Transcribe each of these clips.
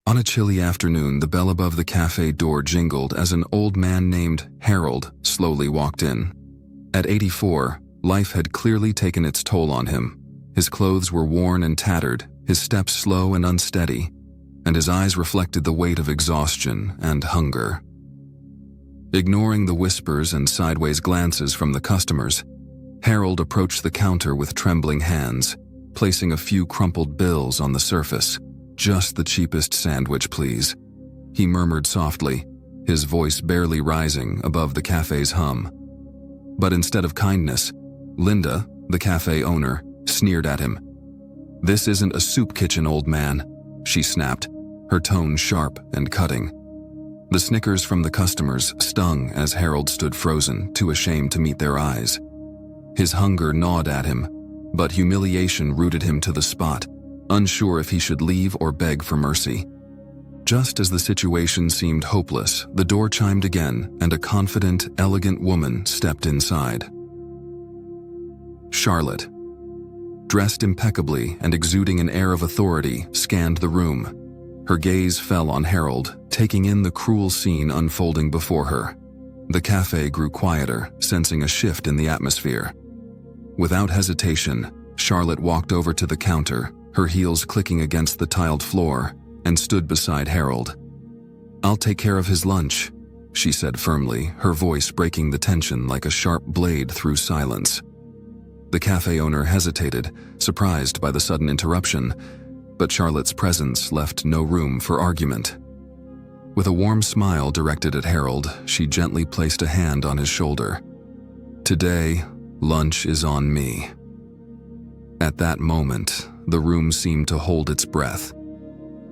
On a chilly afternoon, the bell above the cafe door jingled as an old man named Harold slowly walked in. At 84, life had clearly taken its toll on him. His clothes were worn and tattered, his steps slow and unsteady, and his eyes reflected the weight of exhaustion and hunger. Ignoring the whispers and sideways glances from the customers, Harold approached the counter with trembling hands, placing a few crumpled bills on the surface. "Just the cheapest sandwich, please," he murmured softly, his voice barely rising above the cafe's hum. But instead of kindness, Linda, the cafe owner, sneered at him. "This isn't a soup kitchen, old man," she snapped, her tone sharp and cutting. The snickers from the customers stung as Harold stood frozen, too ashamed to meet their eyes. His hunger gnawed at him, but humiliation rooted him to the spot, unsure if he should leave or beg for mercy. Just as the situation seemed hopeless, the door chimed again, and a confident, elegant woman stepped inside. Charlotte, dressed impeccably and exuding an air of authority, scanned the room. Her gaze fell on Harold, taking in the cruel scene unfolding before her. The cafe grew quieter, sensing a shift in the atmosphere. Without hesitation, Charlotte walked over to the counter, her heels clicking against the tiled floor, and stood beside Harold. "I'll take care of his lunch," she said firmly, her voice breaking the tension like a sharp blade through silence. The cafe owner hesitated, surprised by the sudden interruption, but Charlotte's presence left no room for argument. With a warm smile directed at Harold, she gently placed a hand on his shoulder. "Today, lunch is on me." At that moment, the room seemed to hold its breath.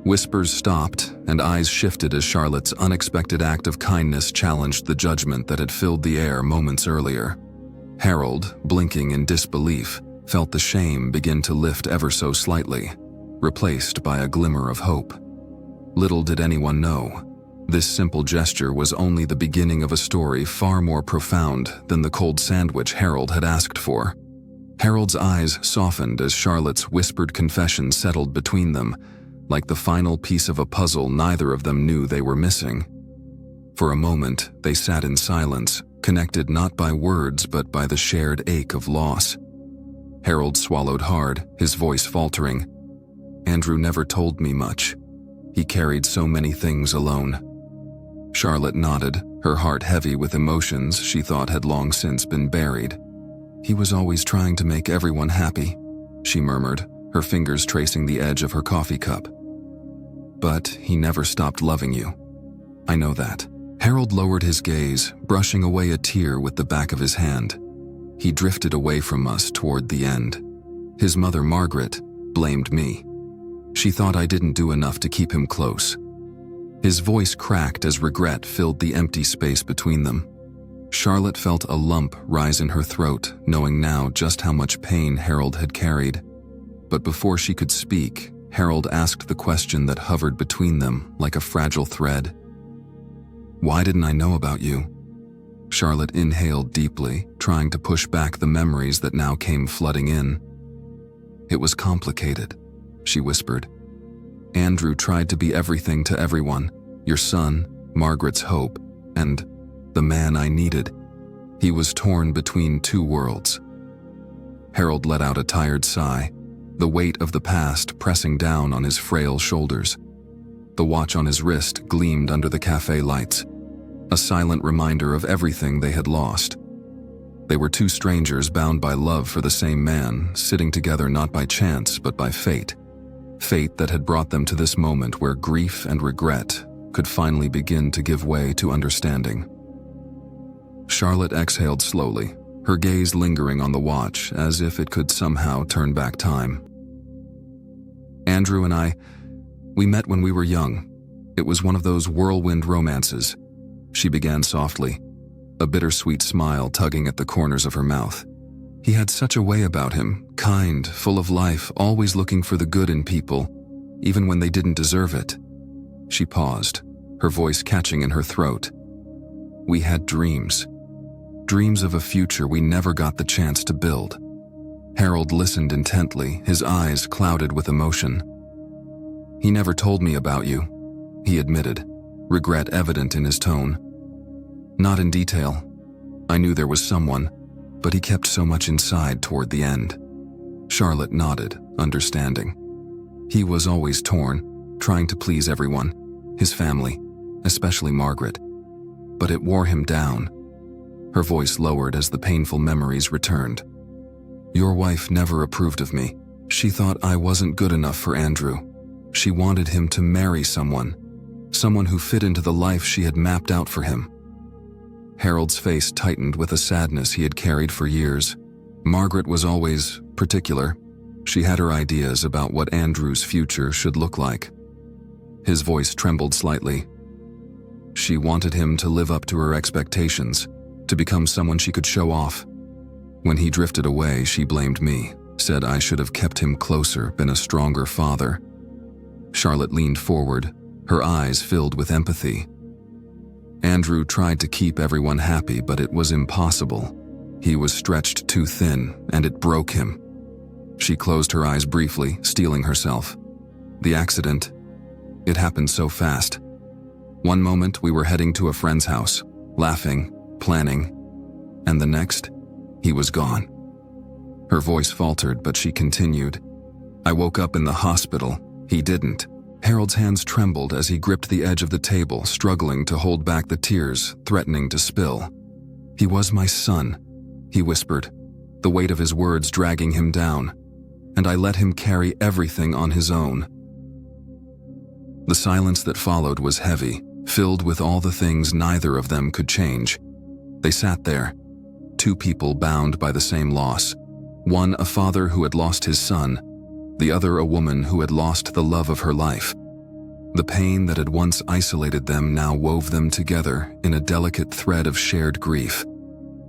Whispers stopped, and eyes shifted as Charlotte's unexpected act of kindness challenged the judgment that had filled the air moments earlier. Harold, blinking in disbelief, felt the shame begin to lift ever so slightly, replaced by a glimmer of hope. Little did anyone know, this simple gesture was only the beginning of a story far more profound than the cold sandwich Harold had asked for. Harold's eyes softened as Charlotte's whispered confession settled between them, like the final piece of a puzzle neither of them knew they were missing. For a moment, they sat in silence, connected not by words but by the shared ache of loss. Harold swallowed hard, his voice faltering. "Andrew never told me much. He carried so many things alone." Charlotte nodded, her heart heavy with emotions she thought had long since been buried. "He was always trying to make everyone happy," she murmured, her fingers tracing the edge of her coffee cup. "But he never stopped loving you. I know that." Harold lowered his gaze, brushing away a tear with the back of his hand. "He drifted away from us toward the end. His mother, Margaret, blamed me. She thought I didn't do enough to keep him close." His voice cracked as regret filled the empty space between them. Charlotte felt a lump rise in her throat, knowing now just how much pain Harold had carried. But before she could speak, Harold asked the question that hovered between them like a fragile thread. "Why didn't I know about you?" Charlotte inhaled deeply, trying to push back the memories that now came flooding in. "It was complicated," she whispered. "Andrew tried to be everything to everyone, your son, Margaret's hope, and the man I needed. He was torn between two worlds." Harold let out a tired sigh, the weight of the past pressing down on his frail shoulders. The watch on his wrist gleamed under the cafe lights, a silent reminder of everything they had lost. They were two strangers bound by love for the same man, sitting together not by chance but by fate. Fate that had brought them to this moment where grief and regret could finally begin to give way to understanding. Charlotte exhaled slowly, her gaze lingering on the watch as if it could somehow turn back time. "Andrew and we met when we were young. It was one of those whirlwind romances," she began softly, a bittersweet smile tugging at the corners of her mouth. "He had such a way about him, kind, full of life, always looking for the good in people, even when they didn't deserve it." She paused, her voice catching in her throat. "We had dreams of a future we never got the chance to build." Harold listened intently, his eyes clouded with emotion. "He never told me about you," he admitted, regret evident in his tone. Not in detail. I knew there was someone, but he kept so much inside toward the end. Charlotte nodded, understanding. He was always torn, trying to please everyone, his family, especially Margaret. But it wore him down. Her voice lowered as the painful memories returned. Your wife never approved of me. She thought I wasn't good enough for Andrew. She wanted him to marry someone who fit into the life she had mapped out for him. Harold's face tightened with a sadness he had carried for years. Margaret was always particular. She had her ideas about what Andrew's future should look like. His voice trembled slightly. She wanted him to live up to her expectations, to become someone she could show off. When he drifted away, she blamed me, said I should have kept him closer, been a stronger father. Charlotte leaned forward, her eyes filled with empathy. Andrew tried to keep everyone happy, but it was impossible. He was stretched too thin, and it broke him. She closed her eyes briefly, steeling herself. The accident, it happened so fast. One moment we were heading to a friend's house, laughing, planning, and the next, he was gone. Her voice faltered, but she continued. I woke up in the hospital. He didn't. Harold's hands trembled as he gripped the edge of the table, struggling to hold back the tears, threatening to spill. He was my son, he whispered, the weight of his words dragging him down, and I let him carry everything on his own. The silence that followed was heavy, filled with all the things neither of them could change. They sat there, two people bound by the same loss, one a father who had lost his son, the other a woman who had lost the love of her life. The pain that had once isolated them now wove them together in a delicate thread of shared grief,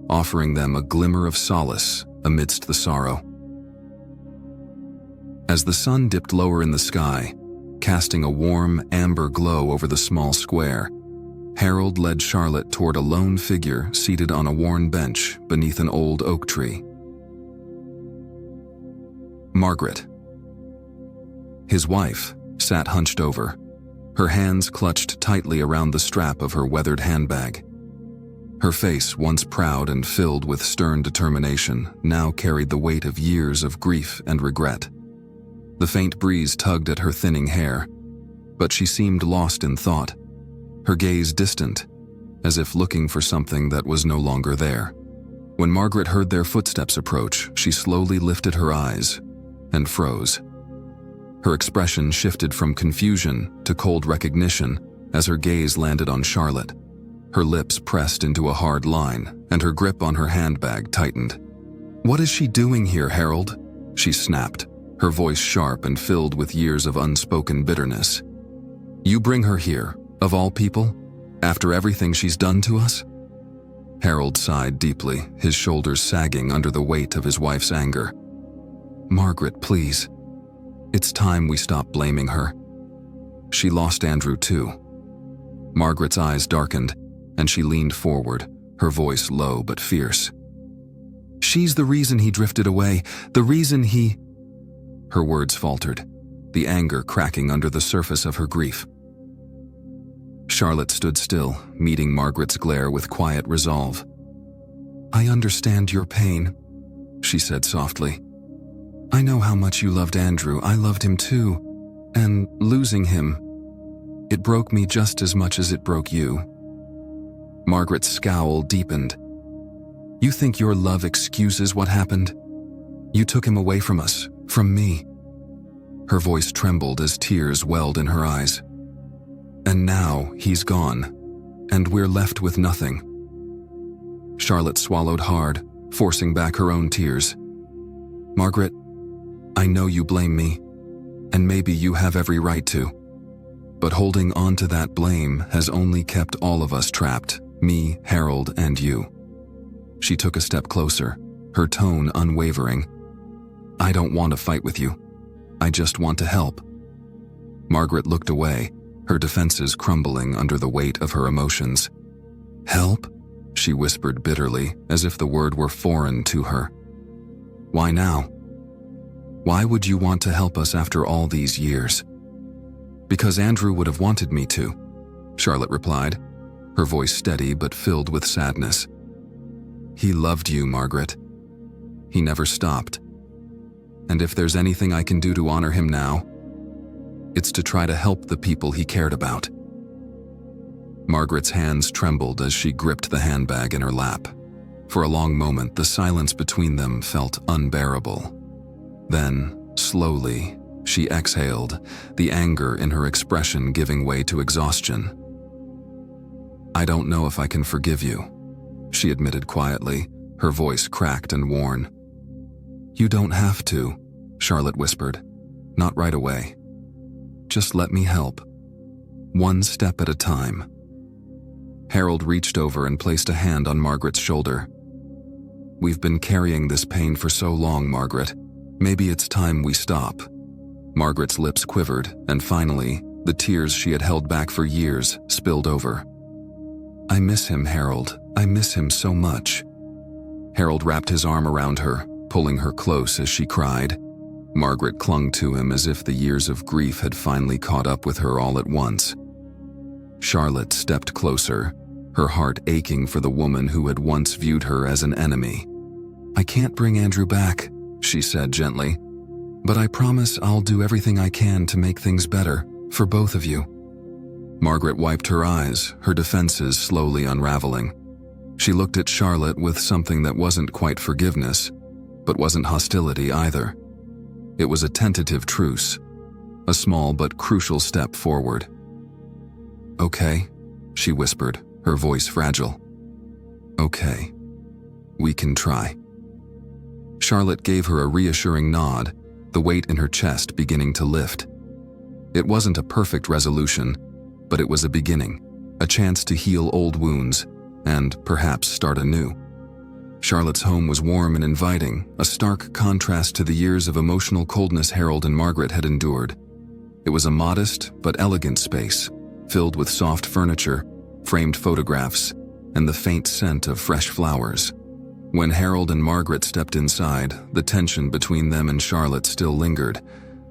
offering them a glimmer of solace amidst the sorrow. As the sun dipped lower in the sky, casting a warm, amber glow over the small square, Harold led Charlotte toward a lone figure seated on a worn bench beneath an old oak tree. Margaret. His wife sat hunched over, her hands clutched tightly around the strap of her weathered handbag. Her face, once proud and filled with stern determination, now carried the weight of years of grief and regret. The faint breeze tugged at her thinning hair, but she seemed lost in thought, her gaze distant, as if looking for something that was no longer there. When Margaret heard their footsteps approach, she slowly lifted her eyes and froze. Her expression shifted from confusion to cold recognition as her gaze landed on Charlotte. Her lips pressed into a hard line, and her grip on her handbag tightened. What is she doing here, Harold? She snapped, her voice sharp and filled with years of unspoken bitterness. You bring her here, of all people, after everything she's done to us? Harold sighed deeply, his shoulders sagging under the weight of his wife's anger. Margaret, please. It's time we stop blaming her. She lost Andrew too. Margaret's eyes darkened, and she leaned forward, her voice low but fierce. She's the reason he drifted away, the reason he... Her words faltered, the anger cracking under the surface of her grief. Charlotte stood still, meeting Margaret's glare with quiet resolve. I understand your pain, she said softly. I know how much you loved Andrew. I loved him too. And losing him, it broke me just as much as it broke you. Margaret's scowl deepened. You think your love excuses what happened? You took him away from us, from me. Her voice trembled as tears welled in her eyes. And now he's gone, and we're left with nothing. Charlotte swallowed hard, forcing back her own tears. Margaret, I know you blame me, and maybe you have every right to. But holding on to that blame has only kept all of us trapped, me, Harold, and you. She took a step closer, her tone unwavering. I don't want to fight with you. I just want to help. Margaret looked away, her defenses crumbling under the weight of her emotions. Help? She whispered bitterly, as if the word were foreign to her. Why now? Why would you want to help us after all these years? Because Andrew would have wanted me to, Charlotte replied, her voice steady but filled with sadness. He loved you, Margaret. He never stopped. And if there's anything I can do to honor him now, it's to try to help the people he cared about. Margaret's hands trembled as she gripped the handbag in her lap. For a long moment, the silence between them felt unbearable. Then, slowly, she exhaled, the anger in her expression giving way to exhaustion. I don't know if I can forgive you, she admitted quietly, her voice cracked and worn. You don't have to, Charlotte whispered. Not right away. Just let me help. One step at a time. Harold reached over and placed a hand on Margaret's shoulder. We've been carrying this pain for so long, Margaret. Maybe it's time we stop. Margaret's lips quivered, and finally, the tears she had held back for years spilled over. I miss him, Harold. I miss him so much. Harold wrapped his arm around her, pulling her close as she cried. Margaret clung to him as if the years of grief had finally caught up with her all at once. Charlotte stepped closer, her heart aching for the woman who had once viewed her as an enemy. I can't bring Andrew back, she said gently, but I promise I'll do everything I can to make things better for both of you. Margaret wiped her eyes, her defenses slowly unraveling. She looked at Charlotte with something that wasn't quite forgiveness, but wasn't hostility either. It was a tentative truce, a small but crucial step forward. Okay, she whispered, her voice fragile. Okay, we can try. Charlotte gave her a reassuring nod, the weight in her chest beginning to lift. It wasn't a perfect resolution, but it was a beginning, a chance to heal old wounds and perhaps start anew. Charlotte's home was warm and inviting, a stark contrast to the years of emotional coldness Harold and Margaret had endured. It was a modest but elegant space, filled with soft furniture, framed photographs, and the faint scent of fresh flowers. When Harold and Margaret stepped inside, the tension between them and Charlotte still lingered,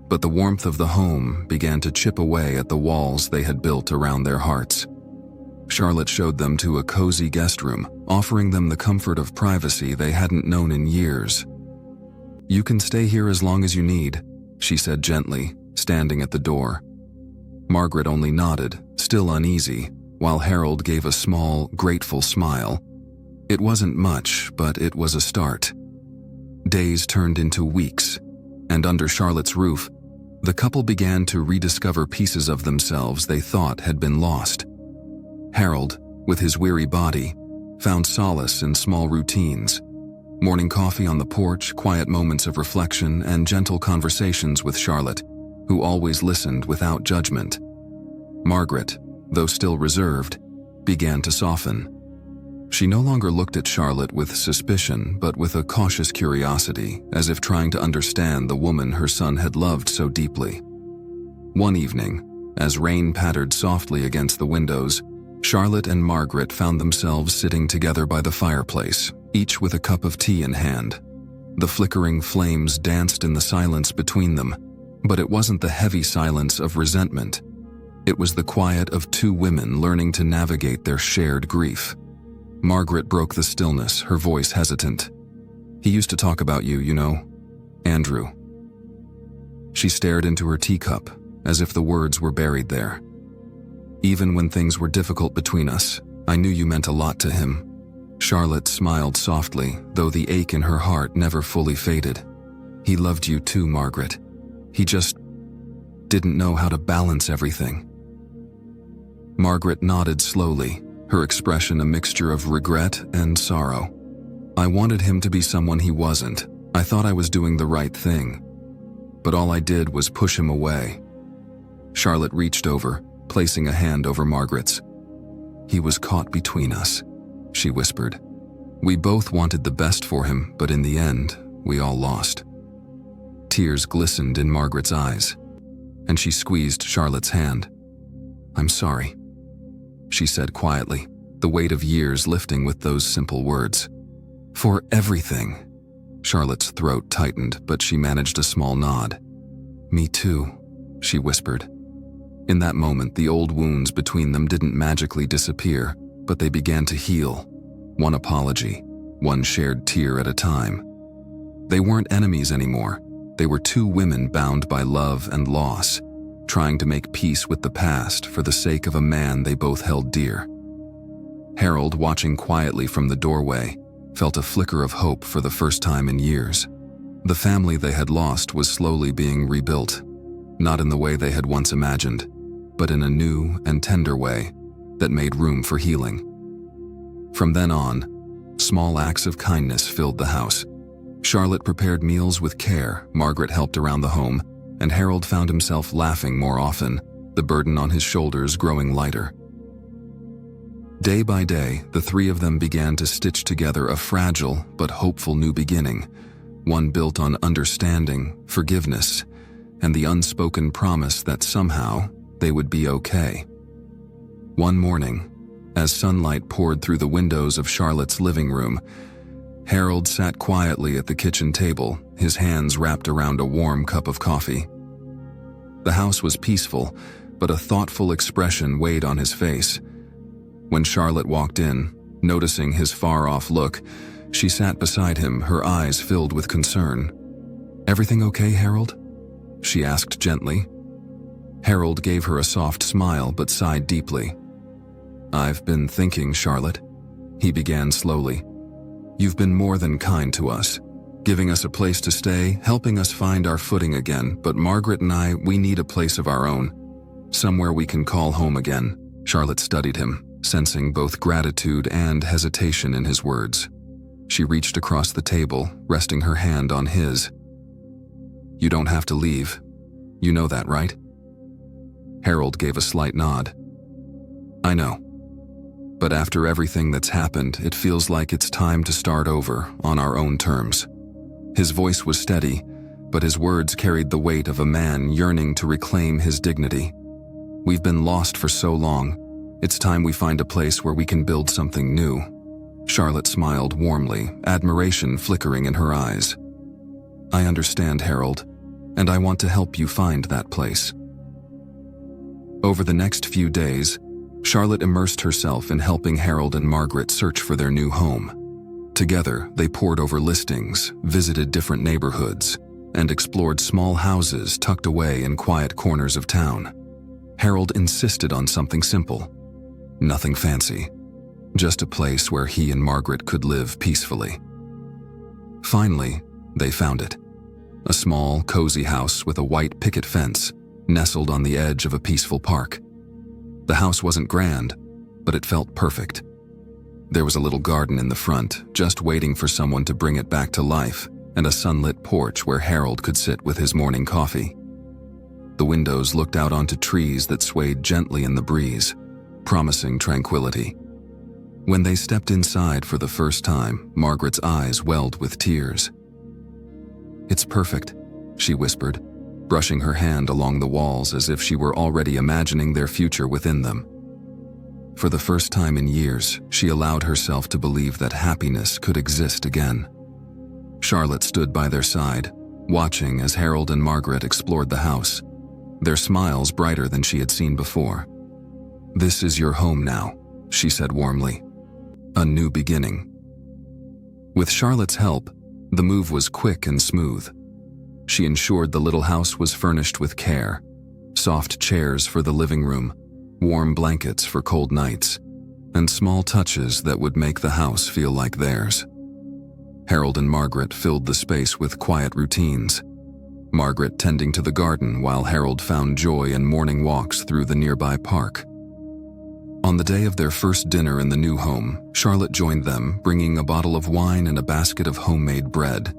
but the warmth of the home began to chip away at the walls they had built around their hearts. Charlotte showed them to a cozy guest room, offering them the comfort of privacy they hadn't known in years. You can stay here as long as you need, she said gently, standing at the door. Margaret only nodded, still uneasy, while Harold gave a small, grateful smile. It wasn't much, but it was a start. Days turned into weeks, and under Charlotte's roof, the couple began to rediscover pieces of themselves they thought had been lost. Harold, with his weary body, found solace in small routines. Morning coffee on the porch, quiet moments of reflection, and gentle conversations with Charlotte, who always listened without judgment. Margaret, though still reserved, began to soften. She no longer looked at Charlotte with suspicion, but with a cautious curiosity, as if trying to understand the woman her son had loved so deeply. One evening, as rain pattered softly against the windows, Charlotte and Margaret found themselves sitting together by the fireplace, each with a cup of tea in hand. The flickering flames danced in the silence between them, but it wasn't the heavy silence of resentment. It was the quiet of two women learning to navigate their shared grief. Margaret broke the stillness, her voice hesitant. He used to talk about you, you know, Andrew. She stared into her teacup, as if the words were buried there. Even when things were difficult between us, I knew you meant a lot to him. Charlotte smiled softly, though the ache in her heart never fully faded. He loved you too, Margaret. He just didn't know how to balance everything. Margaret nodded slowly, her expression a mixture of regret and sorrow. I wanted him to be someone he wasn't. I thought I was doing the right thing. But all I did was push him away. Charlotte reached over, placing a hand over Margaret's. He was caught between us, she whispered. We both wanted the best for him, but in the end, we all lost. Tears glistened in Margaret's eyes, and she squeezed Charlotte's hand. I'm sorry, she said quietly, the weight of years lifting with those simple words. For everything. Charlotte's throat tightened, but she managed a small nod. Me too, she whispered. In that moment, the old wounds between them didn't magically disappear, but they began to heal, one apology, one shared tear at a time. They weren't enemies anymore. They were two women bound by love and loss, trying to make peace with the past for the sake of a man they both held dear. Harold, watching quietly from the doorway, felt a flicker of hope for the first time in years. The family they had lost was slowly being rebuilt, not in the way they had once imagined, but in a new and tender way that made room for healing. From then on, small acts of kindness filled the house. Charlotte prepared meals with care, Margaret helped around the home, and Harold found himself laughing more often, the burden on his shoulders growing lighter. Day by day, the three of them began to stitch together a fragile but hopeful new beginning, one built on understanding, forgiveness, and the unspoken promise that somehow they would be okay. One morning, as sunlight poured through the windows of Charlotte's living room, Harold sat quietly at the kitchen table, his hands wrapped around a warm cup of coffee. The house was peaceful, but a thoughtful expression weighed on his face. When Charlotte walked in, noticing his far-off look, she sat beside him, her eyes filled with concern. "Everything okay, Harold?" she asked gently. Harold gave her a soft smile but sighed deeply. "I've been thinking, Charlotte," he began slowly. "You've been more than kind to us, giving us a place to stay, helping us find our footing again, but Margaret and I, we need a place of our own, somewhere we can call home again." Charlotte studied him, sensing both gratitude and hesitation in his words. She reached across the table, resting her hand on his. "You don't have to leave. You know that, right?" Harold gave a slight nod. "I know. But after everything that's happened, it feels like it's time to start over on our own terms." His voice was steady, but his words carried the weight of a man yearning to reclaim his dignity. "We've been lost for so long. It's time we find a place where we can build something new." Charlotte smiled warmly, admiration flickering in her eyes. "I understand, Harold, and I want to help you find that place." Over the next few days, Charlotte immersed herself in helping Harold and Margaret search for their new home. Together, they pored over listings, visited different neighborhoods, and explored small houses tucked away in quiet corners of town. Harold insisted on something simple. Nothing fancy. Just a place where he and Margaret could live peacefully. Finally, they found it. A small, cozy house with a white picket fence, nestled on the edge of a peaceful park. The house wasn't grand, but it felt perfect. There was a little garden in the front, just waiting for someone to bring it back to life, and a sunlit porch where Harold could sit with his morning coffee. The windows looked out onto trees that swayed gently in the breeze, promising tranquility. When they stepped inside for the first time, Margaret's eyes welled with tears. "It's perfect," she whispered, brushing her hand along the walls as if she were already imagining their future within them. For the first time in years, she allowed herself to believe that happiness could exist again. Charlotte stood by their side, watching as Harold and Margaret explored the house, their smiles brighter than she had seen before. "This is your home now," she said warmly. "A new beginning." With Charlotte's help, the move was quick and smooth. She ensured the little house was furnished with care, soft chairs for the living room, warm blankets for cold nights, and small touches that would make the house feel like theirs. Harold and Margaret filled the space with quiet routines, Margaret tending to the garden while Harold found joy in morning walks through the nearby park. On the day of their first dinner in the new home, Charlotte joined them, bringing a bottle of wine and a basket of homemade bread.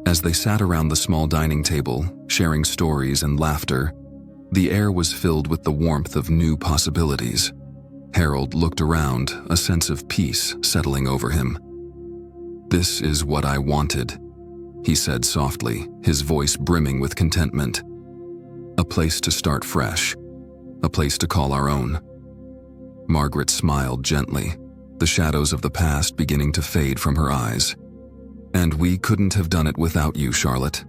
As they sat around the small dining table, sharing stories and laughter, the air was filled with the warmth of new possibilities. Harold looked around, a sense of peace settling over him. "This is what I wanted," he said softly, his voice brimming with contentment. "A place to start fresh, a place to call our own." Margaret smiled gently, the shadows of the past beginning to fade from her eyes. "And we couldn't have done it without you, Charlotte."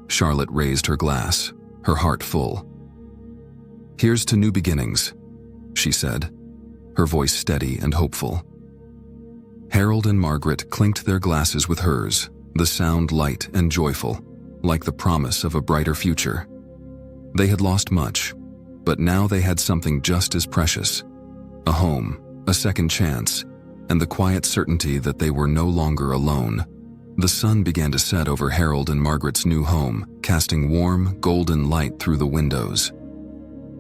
Charlotte raised her glass, her heart full. "Here's to new beginnings," she said, her voice steady and hopeful. Harold and Margaret clinked their glasses with hers, the sound light and joyful, like the promise of a brighter future. They had lost much, but now they had something just as precious: a home, a second chance, and the quiet certainty that they were no longer alone. The sun began to set over Harold and Margaret's new home, casting warm, golden light through the windows.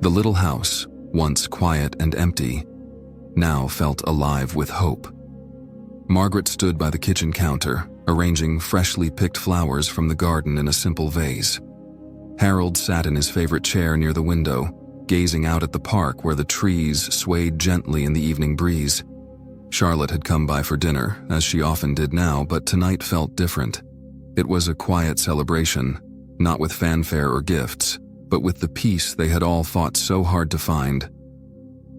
The little house, once quiet and empty, now felt alive with hope. Margaret stood by the kitchen counter, arranging freshly picked flowers from the garden in a simple vase. Harold sat in his favorite chair near the window, gazing out at the park where the trees swayed gently in the evening breeze. Charlotte had come by for dinner, as she often did now, but tonight felt different. It was a quiet celebration, not with fanfare or gifts, but with the peace they had all fought so hard to find.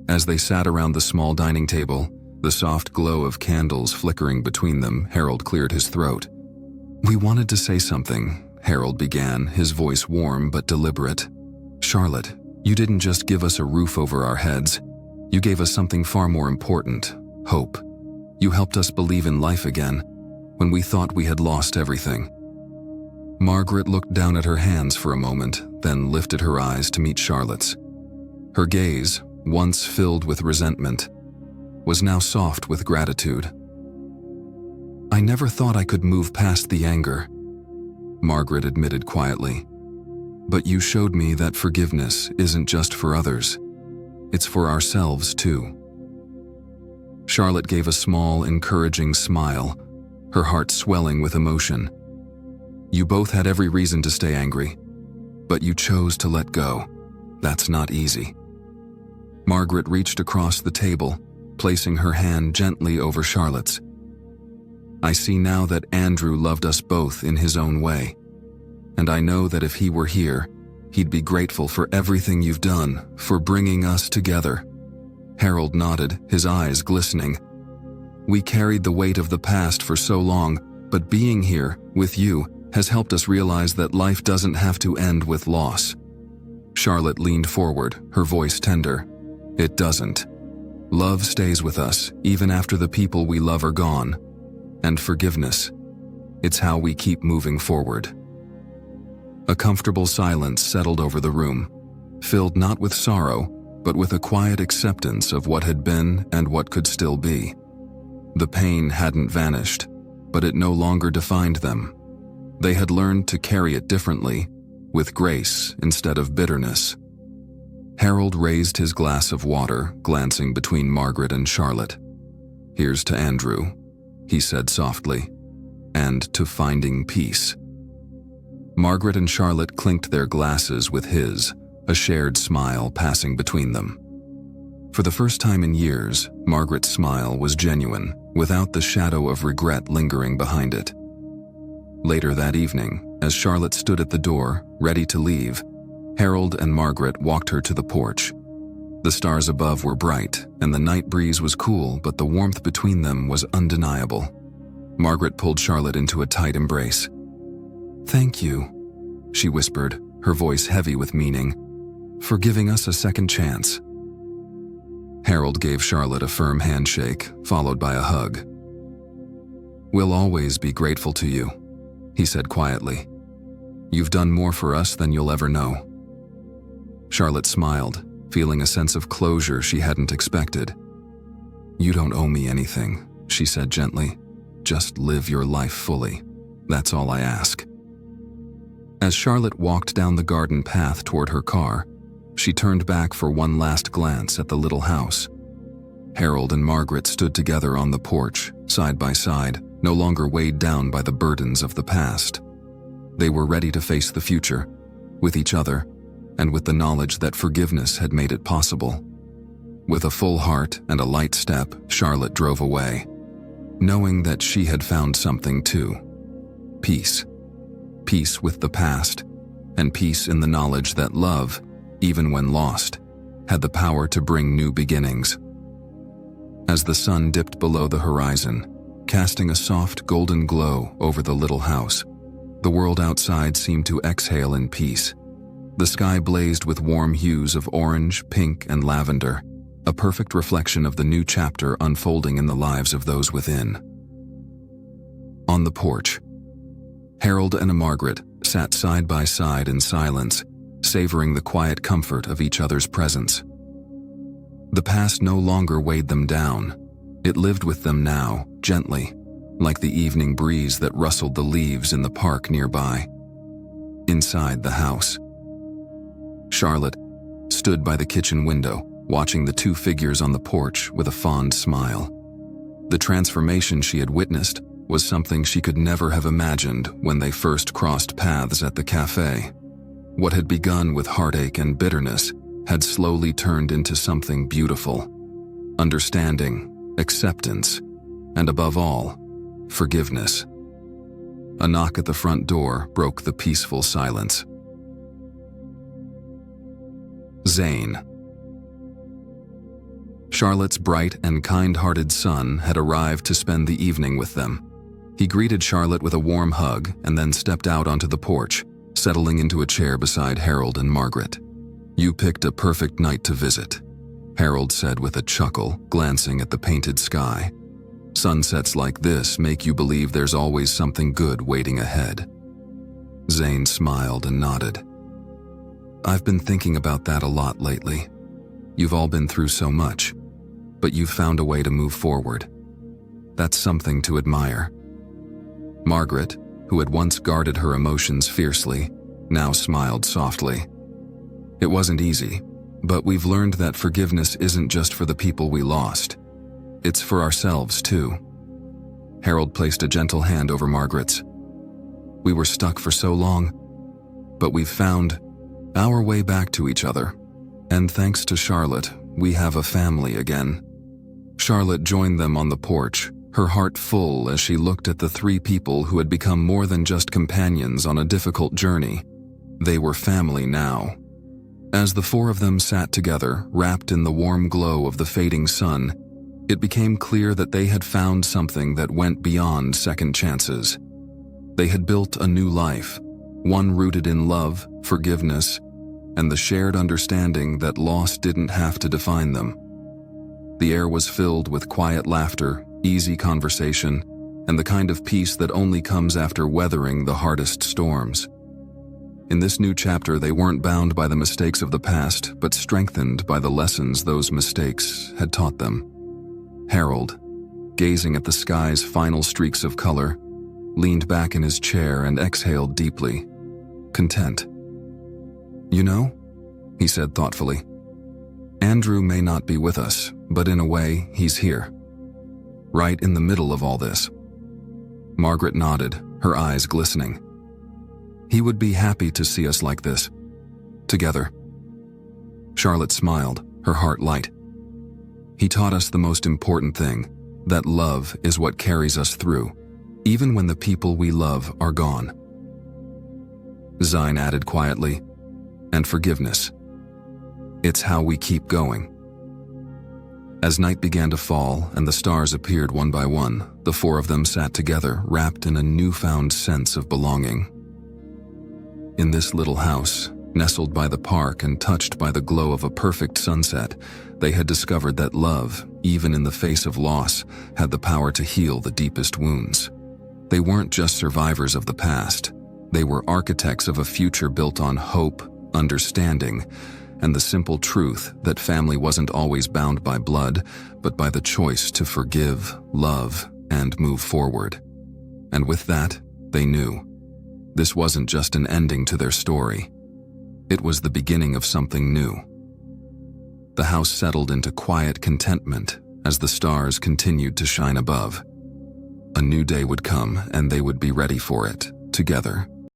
As they sat around the small dining table, the soft glow of candles flickering between them, Harold cleared his throat. "We wanted to say something," Harold began, his voice warm but deliberate. "Charlotte, you didn't just give us a roof over our heads. You gave us something far more important: hope. You helped us believe in life again, when we thought we had lost everything." Margaret looked down at her hands for a moment, then lifted her eyes to meet Charlotte's. Her gaze, once filled with resentment, was now soft with gratitude. "I never thought I could move past the anger," Margaret admitted quietly. "But you showed me that forgiveness isn't just for others. It's for ourselves too." Charlotte gave a small, encouraging smile, her heart swelling with emotion. "You both had every reason to stay angry, but you chose to let go. That's not easy." Margaret reached across the table, placing her hand gently over Charlotte's. "I see now that Andrew loved us both in his own way, and I know that if he were here, he'd be grateful for everything you've done, for bringing us together." Harold nodded, his eyes glistening. "We carried the weight of the past for so long, but being here, with you, has helped us realize that life doesn't have to end with loss." Charlotte leaned forward, her voice tender. "It doesn't. Love stays with us, even after the people we love are gone. And forgiveness, it's how we keep moving forward." A comfortable silence settled over the room, filled not with sorrow, but with a quiet acceptance of what had been and what could still be. The pain hadn't vanished, but it no longer defined them. They had learned to carry it differently, with grace instead of bitterness. Harold raised his glass of water, glancing between Margaret and Charlotte. "Here's to Andrew," he said softly, "and to finding peace." Margaret and Charlotte clinked their glasses with his, a shared smile passing between them. For the first time in years, Margaret's smile was genuine, without the shadow of regret lingering behind it. Later that evening, as Charlotte stood at the door, ready to leave, Harold and Margaret walked her to the porch. The stars above were bright, and the night breeze was cool, but the warmth between them was undeniable. Margaret pulled Charlotte into a tight embrace. "Thank you," she whispered, her voice heavy with meaning, "for giving us a second chance." Harold gave Charlotte a firm handshake, followed by a hug. "We'll always be grateful to you," he said quietly. "You've done more for us than you'll ever know." Charlotte smiled, feeling a sense of closure she hadn't expected. "You don't owe me anything," she said gently. "Just live your life fully. That's all I ask." As Charlotte walked down the garden path toward her car, she turned back for one last glance at the little house. Harold and Margaret stood together on the porch, side by side, no longer weighed down by the burdens of the past. They were ready to face the future, with each other, and with the knowledge that forgiveness had made it possible. With a full heart and a light step, Charlotte drove away, knowing that she had found something too: peace. Peace with the past, and peace in the knowledge that love, even when lost, had the power to bring new beginnings. As the sun dipped below the horizon, casting a soft golden glow over the little house, the world outside seemed to exhale in peace. The sky blazed with warm hues of orange, pink, and lavender, a perfect reflection of the new chapter unfolding in the lives of those within. On the porch, Harold and Margaret sat side by side in silence, savoring the quiet comfort of each other's presence. The past no longer weighed them down. It lived with them now, gently, like the evening breeze that rustled the leaves in the park nearby. Inside the house, Charlotte stood by the kitchen window, watching the two figures on the porch with a fond smile. The transformation she had witnessed was something she could never have imagined when they first crossed paths at the cafe. What had begun with heartache and bitterness had slowly turned into something beautiful. Understanding, acceptance, and above all, forgiveness. A knock at the front door broke the peaceful silence. Zane. Charlotte's bright and kind-hearted son had arrived to spend the evening with them. He greeted Charlotte with a warm hug and then stepped out onto the porch, settling into a chair beside Harold and Margaret. "You picked a perfect night to visit," Harold said with a chuckle, glancing at the painted sky. "Sunsets like this make you believe there's always something good waiting ahead." Zane smiled and nodded. "I've been thinking about that a lot lately. You've all been through so much, but you've found a way to move forward. That's something to admire." Margaret, who had once guarded her emotions fiercely, now smiled softly. "It wasn't easy, but we've learned that forgiveness isn't just for the people we lost. It's for ourselves, too." Harold placed a gentle hand over Margaret's. "We were stuck for so long, but we've found our way back to each other. And thanks to Charlotte, we have a family again." Charlotte joined them on the porch, her heart full as she looked at the three people who had become more than just companions on a difficult journey. They were family now. As the four of them sat together, wrapped in the warm glow of the fading sun, it became clear that they had found something that went beyond second chances. They had built a new life, one rooted in love, forgiveness, and the shared understanding that loss didn't have to define them. The air was filled with quiet laughter, easy conversation, and the kind of peace that only comes after weathering the hardest storms. In this new chapter, they weren't bound by the mistakes of the past, but strengthened by the lessons those mistakes had taught them. Harold, gazing at the sky's final streaks of color, leaned back in his chair and exhaled deeply, content. "You know," he said thoughtfully, "Andrew may not be with us, but in a way, he's here. Right in the middle of all this." Margaret nodded, her eyes glistening. "He would be happy to see us like this, together." Charlotte smiled, her heart light. "He taught us the most important thing, that love is what carries us through, even when the people we love are gone." Zine added quietly, "And forgiveness. It's how we keep going." As night began to fall and the stars appeared one by one, the four of them sat together, wrapped in a newfound sense of belonging. In this little house, nestled by the park and touched by the glow of a perfect sunset, they had discovered that love, even in the face of loss, had the power to heal the deepest wounds. They weren't just survivors of the past. They were architects of a future built on hope, understanding, and the simple truth that family wasn't always bound by blood, but by the choice to forgive, love, and move forward. And with that, they knew. This wasn't just an ending to their story. It was the beginning of something new. The house settled into quiet contentment as the stars continued to shine above. A new day would come, and they would be ready for it, together,